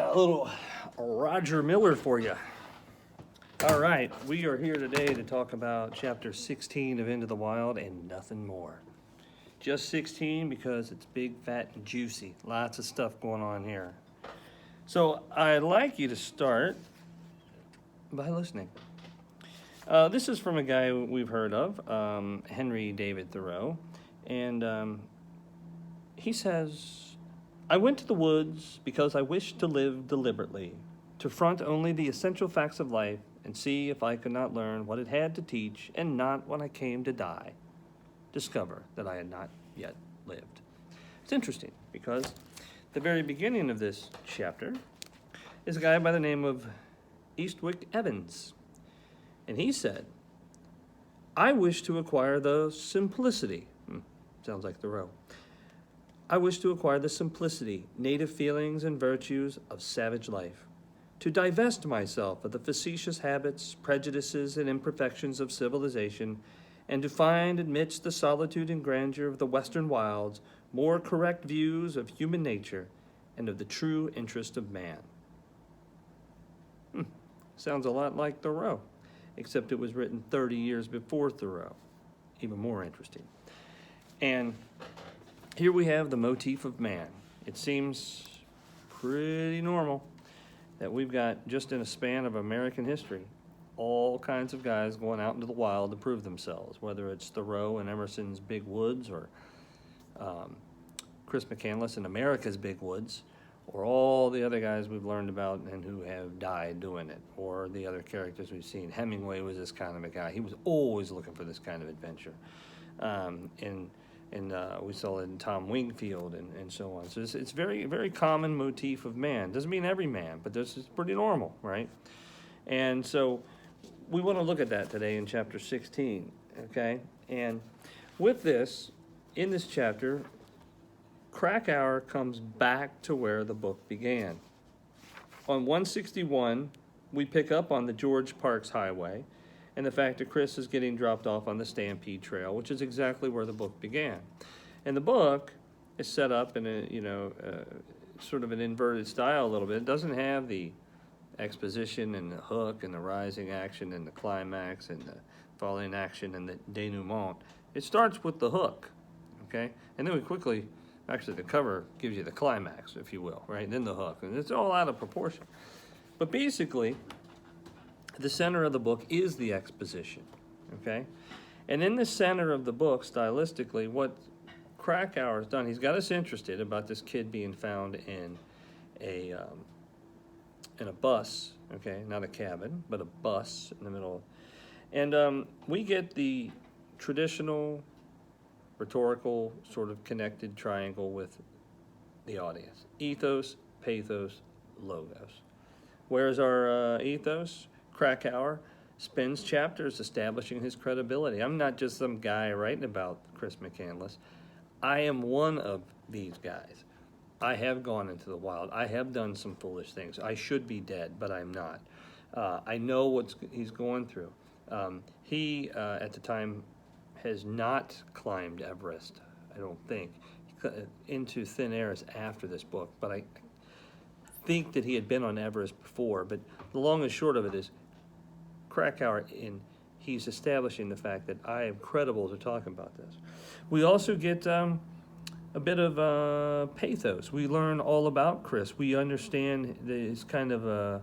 A little Roger Miller for you. All right, we are here today to talk about chapter 16 of Into the Wild and nothing more. Just 16 because it's big, fat, and juicy. Lots of stuff going on here. So I'd like you to start by listening. This is from a guy we've heard of, Henry David Thoreau, and he says, "I went to the woods because I wished to live deliberately, to front only the essential facts of life and see if I could not learn what it had to teach, and not, when I came to die, discover that I had not yet lived." It's interesting because the very beginning of this chapter is a guy by the name of Eastwick Evans. And he said, "I wish to acquire the simplicity." Sounds like Thoreau. "I wish to acquire the simplicity, native feelings, and virtues of savage life, to divest myself of the facetious habits, prejudices, and imperfections of civilization, and to find amidst the solitude and grandeur of the western wilds more correct views of human nature and of the true interest of man." Sounds a lot like Thoreau, except it was written 30 years before Thoreau. Even more interesting. And here we have the motif of man. It seems pretty normal that we've got, just in a span of American history, all kinds of guys going out into the wild to prove themselves, whether it's Thoreau and Emerson's Big Woods, or Chris McCandless in America's Big Woods, or all the other guys we've learned about and who have died doing it, or the other characters we've seen. Hemingway was this kind of a guy. He was always looking for this kind of adventure. And we saw it in Tom Wingfield and so on. So it's very, very common motif of man. Doesn't mean every man, but this is pretty normal, right? And so we want to look at that today in chapter 16, okay? And with this, in this chapter, Krakauer comes back to where the book began. On 161, we pick up on the George Parks Highway and the fact that Chris is getting dropped off on the Stampede Trail, which is exactly where the book began. And the book is set up in a, sort of an inverted style a little bit. It doesn't have the exposition and the hook and the rising action and the climax and the falling action and the denouement. It starts with the hook, okay? And then we quickly, actually the cover gives you the climax, if you will, right? And then the hook, and it's all out of proportion. But basically, the center of the book is the exposition, okay? And in the center of the book, stylistically, what Krakauer's done, he's got us interested about this kid being found in a bus, okay? Not a cabin, but a bus in the middle. And we get the traditional rhetorical sort of connected triangle with the audience. Ethos, pathos, logos. Where's our ethos? Krakauer spends chapters establishing his credibility. I'm not just some guy writing about Chris McCandless. I am one of these guys. I have gone into the wild. I have done some foolish things. I should be dead, but I'm not. I know what he's going through. He, at the time, has not climbed Everest, I don't think. Into Thin Air is after this book, but I think that he had been on Everest before. But the long and short of it is, Krakauer, he's establishing the fact that I am credible to talking about this. We also get a bit of pathos. We learn all about Chris. We understand that he's kind of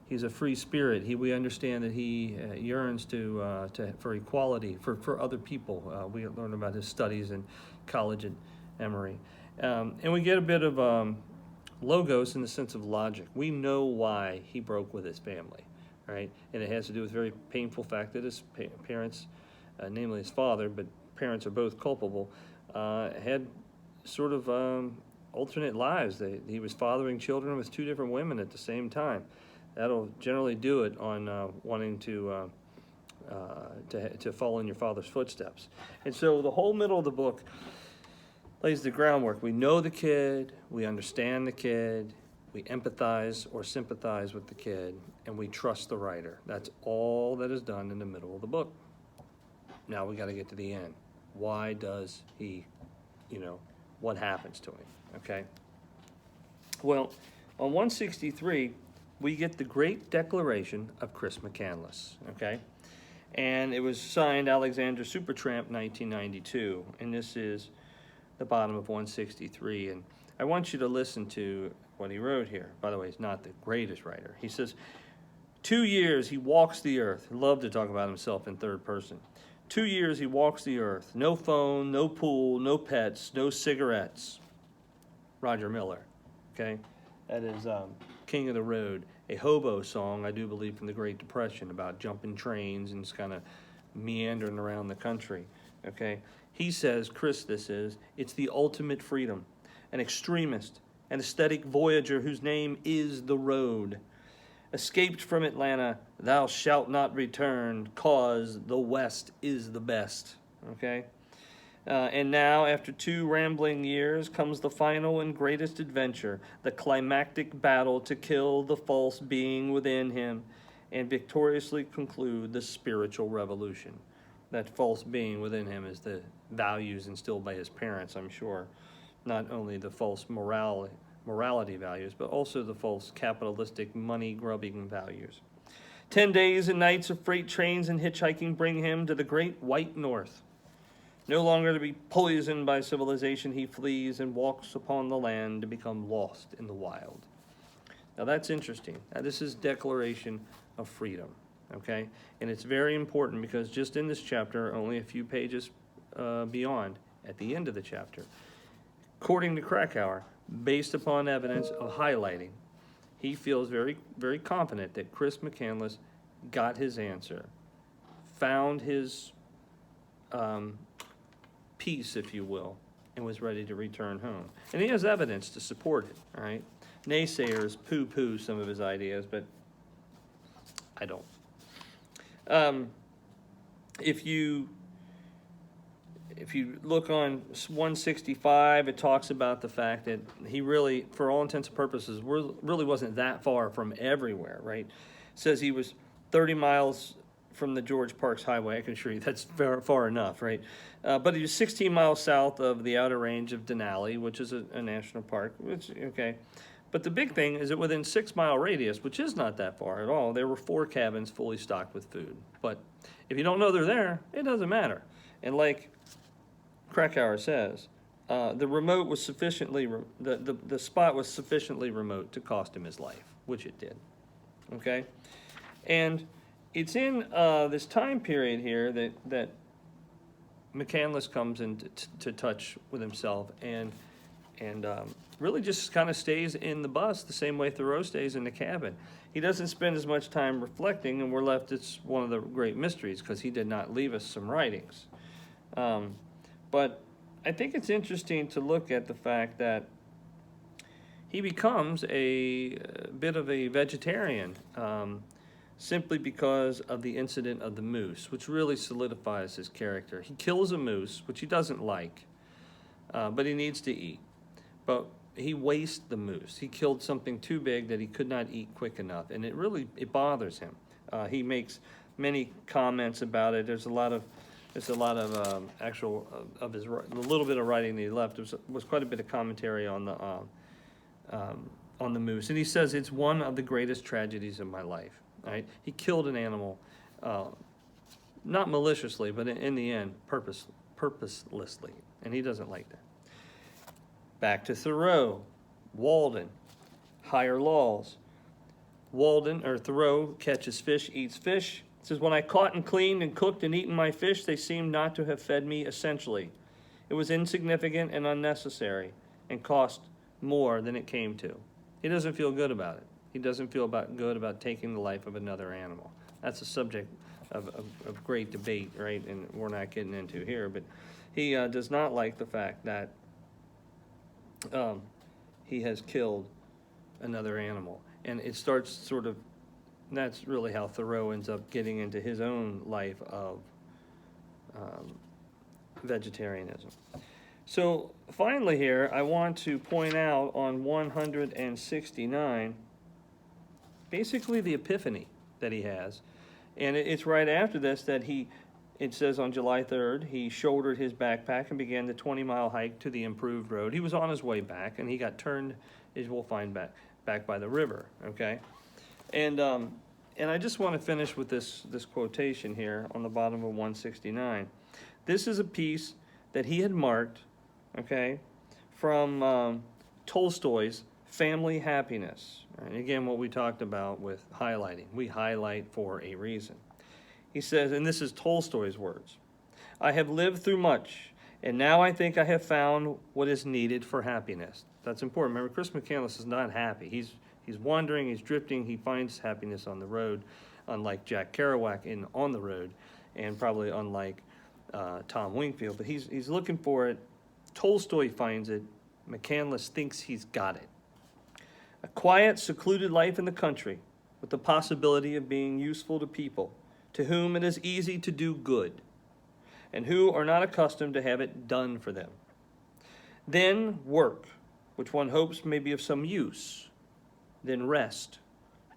he's a free spirit. We understand that he yearns for equality for other people. We learn about his studies in college at Emory, and we get a bit of logos in the sense of logic. We know why he broke with his family, right? And it has to do with a very painful fact that his parents, namely his father, but parents are both culpable, had sort of alternate lives. He was fathering children with two different women at the same time. That'll generally do it on wanting to follow in your father's footsteps. And so the whole middle of the book lays the groundwork. We know the kid, we understand the kid, we empathize or sympathize with the kid, and we trust the writer. That's all that is done in the middle of the book. Now we got to get to the end. Why does he, what happens to him, okay? Well, On 163, we get the Great Declaration of Chris McCandless, okay? And it was signed Alexander Supertramp 1992, and this is the bottom of 163. And I want you to listen to what he wrote here. By the way, he's not the greatest writer. He says, 2 years he walks the earth. He loved to talk about himself in third person. 2 years he walks the earth. No phone, no pool, no pets, no cigarettes. Roger Miller, okay? That is King of the Road, a hobo song, I do believe, from the Great Depression about jumping trains and just kind of meandering around the country, okay? He says, Chris, it's the ultimate freedom, an extremist, an aesthetic voyager whose name is the road. Escaped from Atlanta, thou shalt not return, cause the West is the best, okay? And now, after 2 rambling years, comes the final and greatest adventure, the climactic battle to kill the false being within him and victoriously conclude the spiritual revolution. That false being within him is the values instilled by his parents, I'm sure. Not only the false morality values, but also the false capitalistic money-grubbing values. 10 days and nights of freight trains and hitchhiking bring him to the great white north. No longer to be poisoned by civilization, he flees and walks upon the land to become lost in the wild. Now that's interesting. Now this is Declaration of Freedom, okay? And it's very important because just in this chapter, only a few pages beyond, at the end of the chapter, according to Krakauer, based upon evidence of highlighting, he feels very, very confident that Chris McCandless got his answer, found his peace, if you will, and was ready to return home. And he has evidence to support it, all right? Naysayers poo-poo some of his ideas, but I don't. If you look on 165, it talks about the fact that he really, for all intents and purposes, really wasn't that far from everywhere, right? It says he was 30 miles from the George Parks Highway. I can assure you that's far enough, right? But he was 16 miles south of the outer range of Denali, which is a national park, which, okay. But the big thing is that within 6-mile radius, which is not that far at all, there were 4 cabins fully stocked with food. But if you don't know they're there, it doesn't matter. And like Krakauer says, the remote was sufficiently, the spot was sufficiently remote to cost him his life, which it did, okay? And it's in this time period here that McCandless comes into touch with himself and really just kind of stays in the bus the same way Thoreau stays in the cabin. He doesn't spend as much time reflecting, and we're left, it's one of the great mysteries because he did not leave us some writings. But I think it's interesting to look at the fact that he becomes a bit of a vegetarian simply because of the incident of the moose, which really solidifies his character. He kills a moose, which he doesn't like, but he needs to eat. But he wastes the moose. He killed something too big that he could not eat quick enough, and it bothers him. He makes many comments about it. There's a lot of actual of his, the little bit of writing that he left was quite a bit of commentary on the moose, and he says it's one of the greatest tragedies of my life. Right? He killed an animal, not maliciously, but in the end, purposelessly, and he doesn't like that. Back to Thoreau, Walden, higher laws. Thoreau catches fish, eats fish. It says, when I caught and cleaned and cooked and eaten my fish, they seemed not to have fed me essentially. It was insignificant and unnecessary and cost more than it came to. He doesn't feel good about it. He doesn't feel good about taking the life of another animal. That's a subject of great debate, right? And we're not getting into here, but he does not like the fact that he has killed another animal. And it starts sort of, that's really how Thoreau ends up getting into his own life of vegetarianism. So finally here, I want to point out on 169, basically the epiphany that he has. And it's right after this that it says on July 3rd, he shouldered his backpack and began the 20-mile hike to the improved road. He was on his way back, and he got turned, as we'll find back by the river, okay? And I just want to finish with this quotation here on the bottom of 169. This is a piece that he had marked, okay, from Tolstoy's Family Happiness. And again, what we talked about with highlighting. We highlight for a reason. He says, and this is Tolstoy's words, "I have lived through much, and now I think I have found what is needed for happiness." That's important. Remember, Chris McCandless is not happy. He's wandering, he's drifting, he finds happiness on the road, unlike Jack Kerouac in On the Road, and probably unlike Tom Wingfield. But he's looking for it. Tolstoy finds it. McCandless thinks he's got it. "A quiet, secluded life in the country, with the possibility of being useful to people, to whom it is easy to do good, and who are not accustomed to have it done for them. Then work, which one hopes may be of some use. Then rest,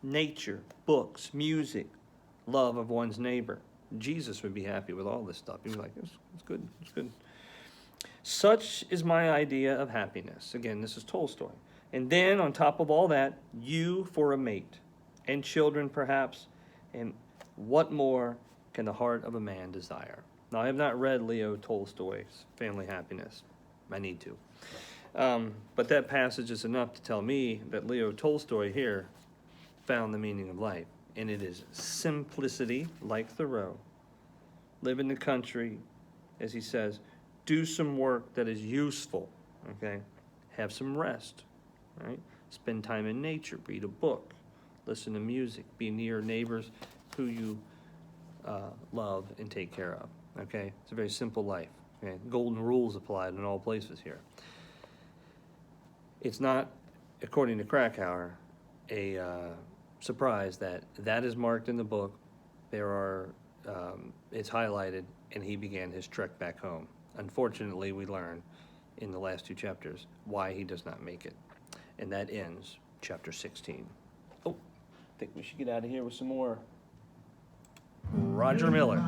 nature, books, music, love of one's neighbor." Jesus would be happy with all this stuff. He'd be like, it's good, it's good. "Such is my idea of happiness." Again, this is Tolstoy. "And then, on top of all that, you for a mate, and children perhaps, and what more can the heart of a man desire?" Now, I have not read Leo Tolstoy's Family Happiness. I need to. But that passage is enough to tell me that Leo Tolstoy here found the meaning of life. And it is simplicity, like Thoreau. Live in the country, as he says, do some work that is useful, okay? Have some rest, right? Spend time in nature, read a book, listen to music, be near neighbors who you love and take care of, okay? It's a very simple life, okay? Golden rules applied in all places here. It's not, according to Krakauer, a surprise that is marked in the book. There are, it's highlighted, and he began his trek back home. Unfortunately, we learn in the last two chapters why he does not make it. And that ends chapter 16. Oh, I think we should get out of here with some more Roger Miller.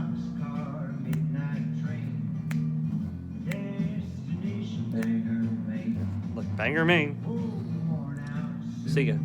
Look, Bangor, Maine. See ya.